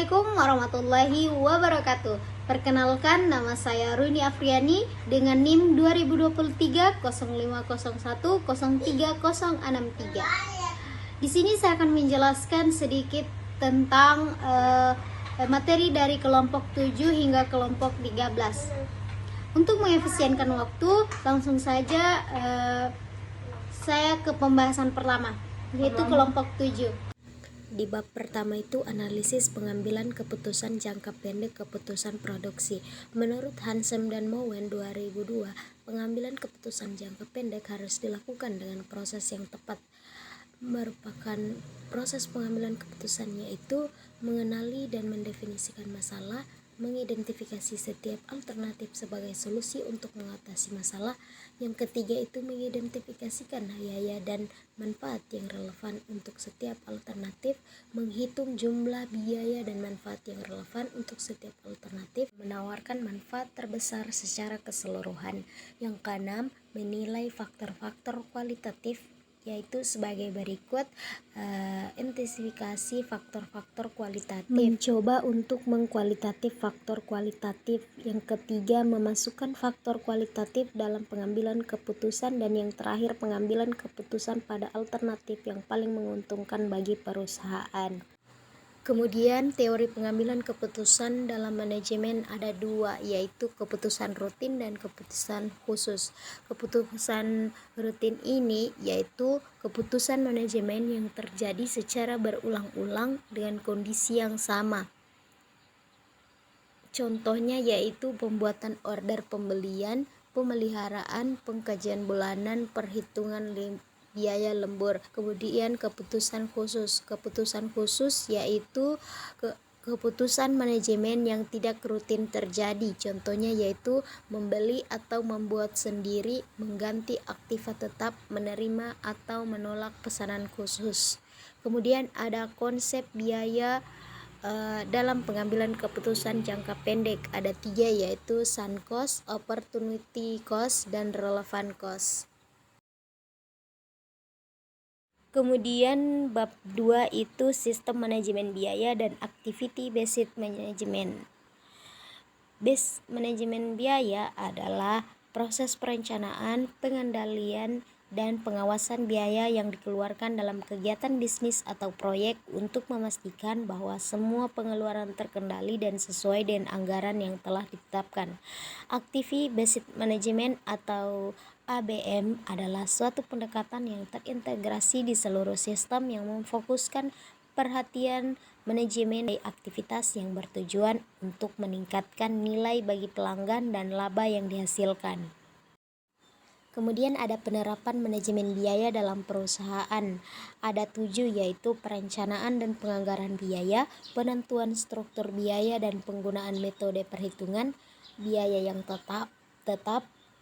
Assalamualaikum warahmatullahi wabarakatuh. Perkenalkan, nama saya Runi Afriani dengan NIM 2023 0501 030063. Di sini saya akan menjelaskan sedikit tentang materi dari kelompok 7 hingga kelompok 13. Untuk mengefisienkan waktu, langsung saja saya ke pembahasan pertama, yaitu kelompok 7. Di bab pertama itu analisis pengambilan keputusan jangka pendek keputusan produksi. Menurut Hansem dan Mowen 2002, pengambilan keputusan jangka pendek harus dilakukan dengan proses yang tepat. Merupakan proses pengambilan keputusan yaitu mengenali dan mendefinisikan masalah, mengidentifikasi setiap alternatif sebagai solusi untuk mengatasi masalah. Yang ketiga itu mengidentifikasikan biaya dan manfaat yang relevan untuk setiap alternatif, menghitung jumlah biaya dan manfaat yang relevan untuk setiap alternatif, menawarkan manfaat terbesar secara keseluruhan. Yang keenam, menilai faktor-faktor kualitatif yaitu sebagai berikut: intensifikasi faktor-faktor kualitatif, mencoba untuk mengkualitatif faktor kualitatif. Yang ketiga, memasukkan faktor kualitatif dalam pengambilan keputusan, dan yang terakhir pengambilan keputusan pada alternatif yang paling menguntungkan bagi perusahaan. Kemudian teori pengambilan keputusan dalam manajemen ada dua, yaitu keputusan rutin dan keputusan khusus. Keputusan rutin ini yaitu keputusan manajemen yang terjadi secara berulang-ulang dengan kondisi yang sama. Contohnya yaitu pembuatan order pembelian, pemeliharaan, pengkajian bulanan, perhitungan biaya lembur. Kemudian keputusan khusus. Keputusan khusus yaitu keputusan manajemen yang tidak rutin terjadi. Contohnya yaitu membeli atau membuat sendiri, mengganti aktiva tetap, menerima atau menolak pesanan khusus. Kemudian ada konsep biaya dalam pengambilan keputusan jangka pendek. Ada 3, yaitu sunk cost, opportunity cost, dan relevant cost. Kemudian bab 2 itu sistem manajemen biaya dan activity based management. Based manajemen biaya adalah proses perencanaan, pengendalian, dan pengawasan biaya yang dikeluarkan dalam kegiatan bisnis atau proyek untuk memastikan bahwa semua pengeluaran terkendali dan sesuai dengan anggaran yang telah ditetapkan. Activity based management atau ABM adalah suatu pendekatan yang terintegrasi di seluruh sistem yang memfokuskan perhatian manajemen dari aktivitas yang bertujuan untuk meningkatkan nilai bagi pelanggan dan laba yang dihasilkan. Kemudian ada penerapan manajemen biaya dalam perusahaan. Ada 7, yaitu perencanaan dan penganggaran biaya, penentuan struktur biaya dan penggunaan metode perhitungan biaya yang tetap.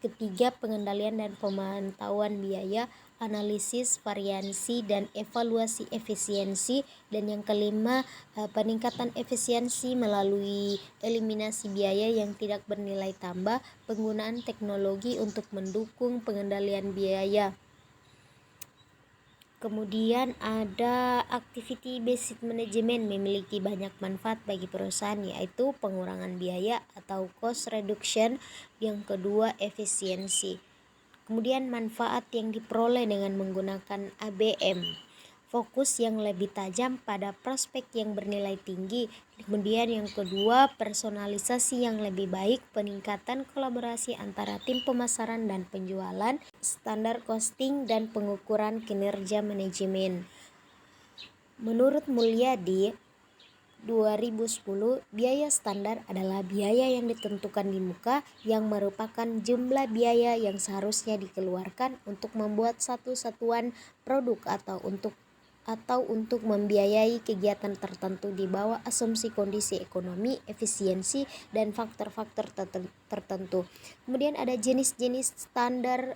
Ketiga, pengendalian dan pemantauan biaya, analisis variansi dan evaluasi efisiensi. Dan yang kelima, peningkatan efisiensi melalui eliminasi biaya yang tidak bernilai tambah, penggunaan teknologi untuk mendukung pengendalian biaya. Kemudian ada activity based management, memiliki banyak manfaat bagi perusahaan, yaitu pengurangan biaya atau cost reduction. Yang kedua, efisiensi. Kemudian manfaat yang diperoleh dengan menggunakan ABM, fokus yang lebih tajam pada prospek yang bernilai tinggi. Kemudian yang kedua, personalisasi yang lebih baik, peningkatan kolaborasi antara tim pemasaran dan penjualan, standar costing, dan pengukuran kinerja manajemen. Menurut Mulyadi 2010, biaya standar adalah biaya yang ditentukan di muka yang merupakan jumlah biaya yang seharusnya dikeluarkan untuk membuat satu satuan produk atau untuk membiayai kegiatan tertentu di bawah asumsi kondisi ekonomi, efisiensi, dan faktor-faktor tertentu. Kemudian ada jenis-jenis standar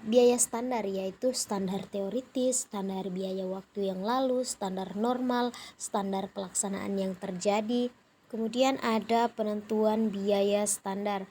biaya standar, yaitu standar teoritis, standar biaya waktu yang lalu, standar normal, standar pelaksanaan yang terjadi. Kemudian ada penentuan biaya standar.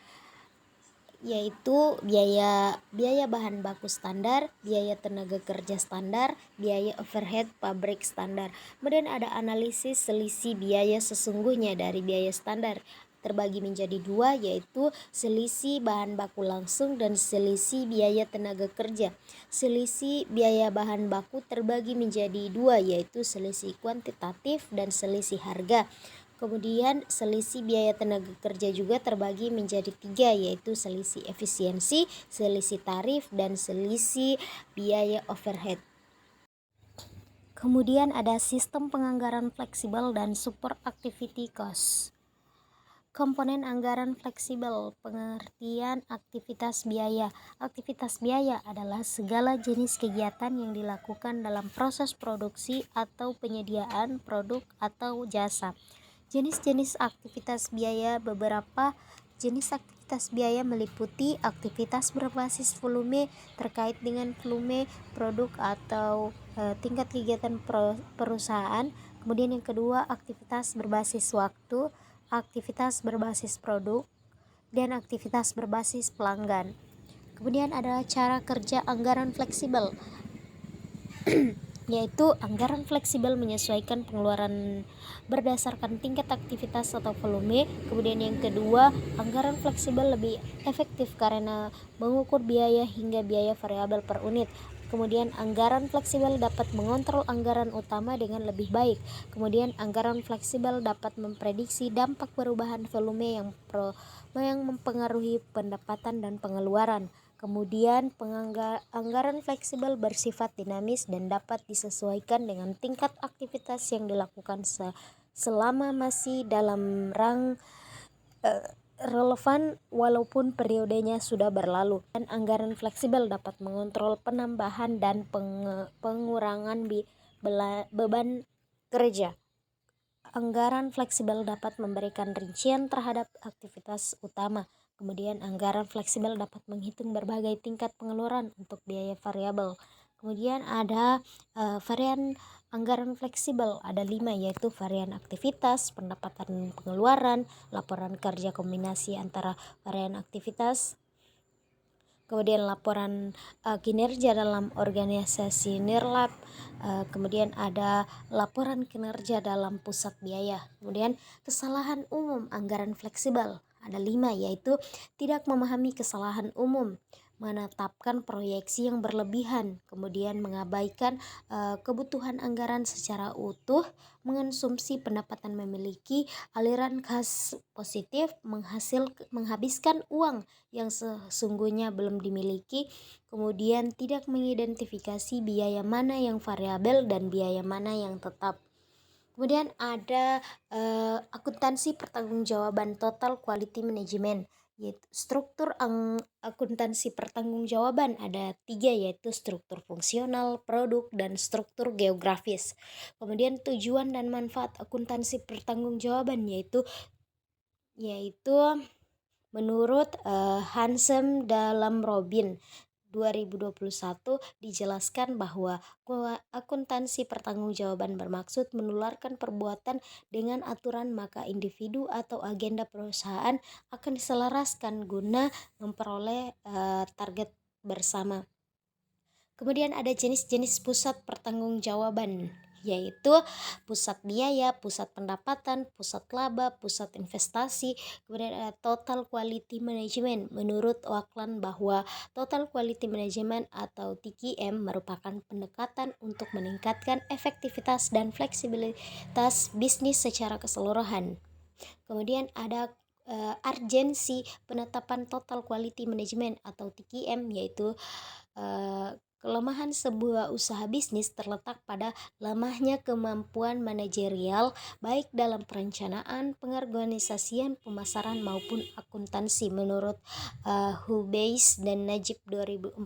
yaitu biaya bahan baku standar, biaya tenaga kerja standar, biaya overhead pabrik standar. Kemudian ada analisis selisih biaya sesungguhnya dari biaya standar, terbagi menjadi dua, yaitu selisih bahan baku langsung dan selisih biaya tenaga kerja. Selisih biaya bahan baku terbagi menjadi dua, yaitu selisih kuantitatif dan selisih harga. Kemudian selisih biaya tenaga kerja juga terbagi menjadi tiga, yaitu selisih efisiensi, selisih tarif, dan selisih biaya overhead. Kemudian ada sistem penganggaran fleksibel dan support activity cost. Komponen anggaran fleksibel, pengertian aktivitas biaya. Aktivitas biaya adalah segala jenis kegiatan yang dilakukan dalam proses produksi atau penyediaan produk atau jasa. Jenis-jenis aktivitas biaya. Beberapa jenis aktivitas biaya meliputi aktivitas berbasis volume terkait dengan volume produk atau tingkat kegiatan perusahaan. Kemudian yang kedua, aktivitas berbasis waktu, aktivitas berbasis produk, dan aktivitas berbasis pelanggan. Kemudian ada cara kerja anggaran fleksibel, yaitu anggaran fleksibel menyesuaikan pengeluaran berdasarkan tingkat aktivitas atau volume. Kemudian yang kedua, anggaran fleksibel lebih efektif karena mengukur biaya hingga biaya variabel per unit. Kemudian anggaran fleksibel dapat mengontrol anggaran utama dengan lebih baik. Kemudian anggaran fleksibel dapat memprediksi dampak perubahan volume yang mempengaruhi pendapatan dan pengeluaran. Kemudian anggaran fleksibel bersifat dinamis dan dapat disesuaikan dengan tingkat aktivitas yang dilakukan selama masih dalam relevan walaupun periodenya sudah berlalu. Dan anggaran fleksibel dapat mengontrol penambahan dan pengurangan beban kerja. Anggaran fleksibel dapat memberikan rincian terhadap aktivitas utama. Kemudian anggaran fleksibel dapat menghitung berbagai tingkat pengeluaran untuk biaya variabel. Kemudian ada varian anggaran fleksibel, ada 5, yaitu varian aktivitas, pendapatan pengeluaran, laporan kerja kombinasi antara varian aktivitas, kemudian laporan kinerja dalam organisasi nirlab, kemudian ada laporan kinerja dalam pusat biaya. Kemudian kesalahan umum anggaran fleksibel ada 5, yaitu tidak memahami kesalahan umum, menetapkan proyeksi yang berlebihan, kemudian mengabaikan kebutuhan anggaran secara utuh, mengonsumsi pendapatan memiliki aliran kas positif, menghabiskan uang yang sesungguhnya belum dimiliki, kemudian tidak mengidentifikasi biaya mana yang variabel dan biaya mana yang tetap. Kemudian ada akuntansi pertanggungjawaban total quality management, yaitu struktur akuntansi pertanggungjawaban ada 3, yaitu struktur fungsional, produk, dan struktur geografis. Kemudian tujuan dan manfaat akuntansi pertanggungjawaban yaitu menurut Hansem dalam Robin 2021 dijelaskan bahwa akuntansi pertanggungjawaban bermaksud menularkan perbuatan dengan aturan, maka individu atau agenda perusahaan akan diselaraskan guna memperoleh target bersama. Kemudian ada jenis-jenis pusat pertanggungjawaban, yaitu pusat biaya, pusat pendapatan, pusat laba, pusat investasi. Kemudian ada total quality management. Menurut Waklan bahwa total quality management atau TQM merupakan pendekatan untuk meningkatkan efektivitas dan fleksibilitas bisnis secara keseluruhan. Kemudian ada urgensi penetapan total quality management atau TQM, yaitu kelemahan sebuah usaha bisnis terletak pada lemahnya kemampuan manajerial baik dalam perencanaan, pengorganisasian, pemasaran maupun akuntansi, menurut Hubeis dan Najib 2014.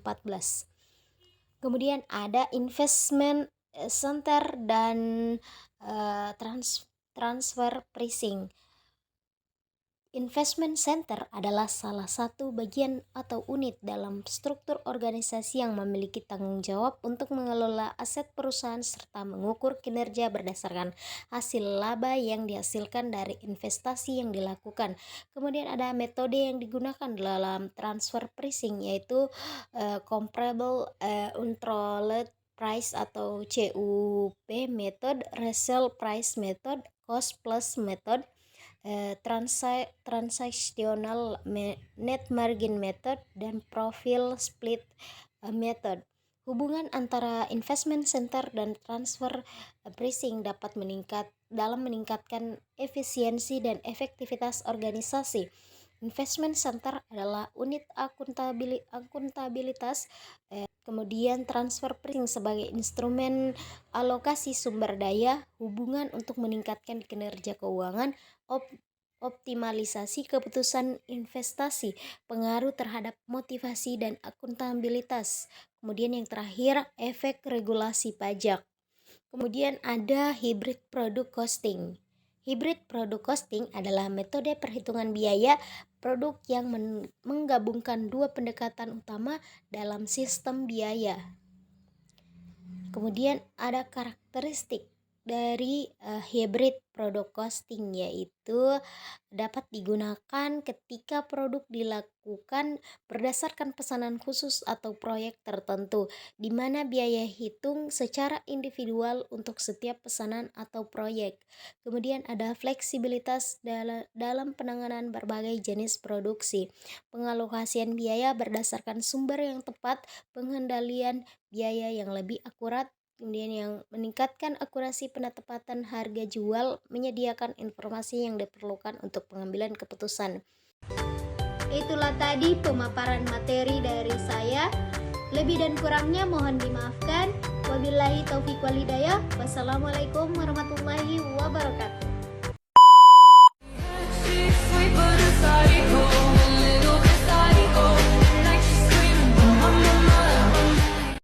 Kemudian ada investment center dan transfer pricing. Investment center adalah salah satu bagian atau unit dalam struktur organisasi yang memiliki tanggung jawab untuk mengelola aset perusahaan serta mengukur kinerja berdasarkan hasil laba yang dihasilkan dari investasi yang dilakukan. Kemudian ada metode yang digunakan dalam transfer pricing, yaitu comparable untrolled price atau CUP method, resale price method, cost plus method, transactional net margin method, dan profile split method. Hubungan antara investment center dan transfer pricing dapat meningkatkan efisiensi dan efektivitas organisasi. Investment center adalah unit akuntabilitas, kemudian transfer pricing sebagai instrumen alokasi sumber daya, hubungan untuk meningkatkan kinerja keuangan, optimalisasi keputusan investasi, pengaruh terhadap motivasi dan akuntabilitas. Kemudian yang terakhir, efek regulasi pajak. Kemudian ada hybrid product costing. Hybrid product costing adalah metode perhitungan biaya produk yang menggabungkan dua pendekatan utama dalam sistem biaya. Kemudian ada karakteristik dari hybrid product costing, yaitu dapat digunakan ketika produk dilakukan berdasarkan pesanan khusus atau proyek tertentu, di mana biaya hitung secara individual untuk setiap pesanan atau proyek. Kemudian ada fleksibilitas dalam penanganan berbagai jenis produksi, pengalokasian biaya berdasarkan sumber yang tepat, pengendalian biaya yang lebih akurat, kemudian yang meningkatkan akurasi penetapan harga jual, menyediakan informasi yang diperlukan untuk pengambilan keputusan. Itulah tadi pemaparan materi dari saya. Lebih dan kurangnya mohon dimaafkan. Wabillahi taufiq wal hidayah. Wassalamualaikum warahmatullahi wabarakatuh.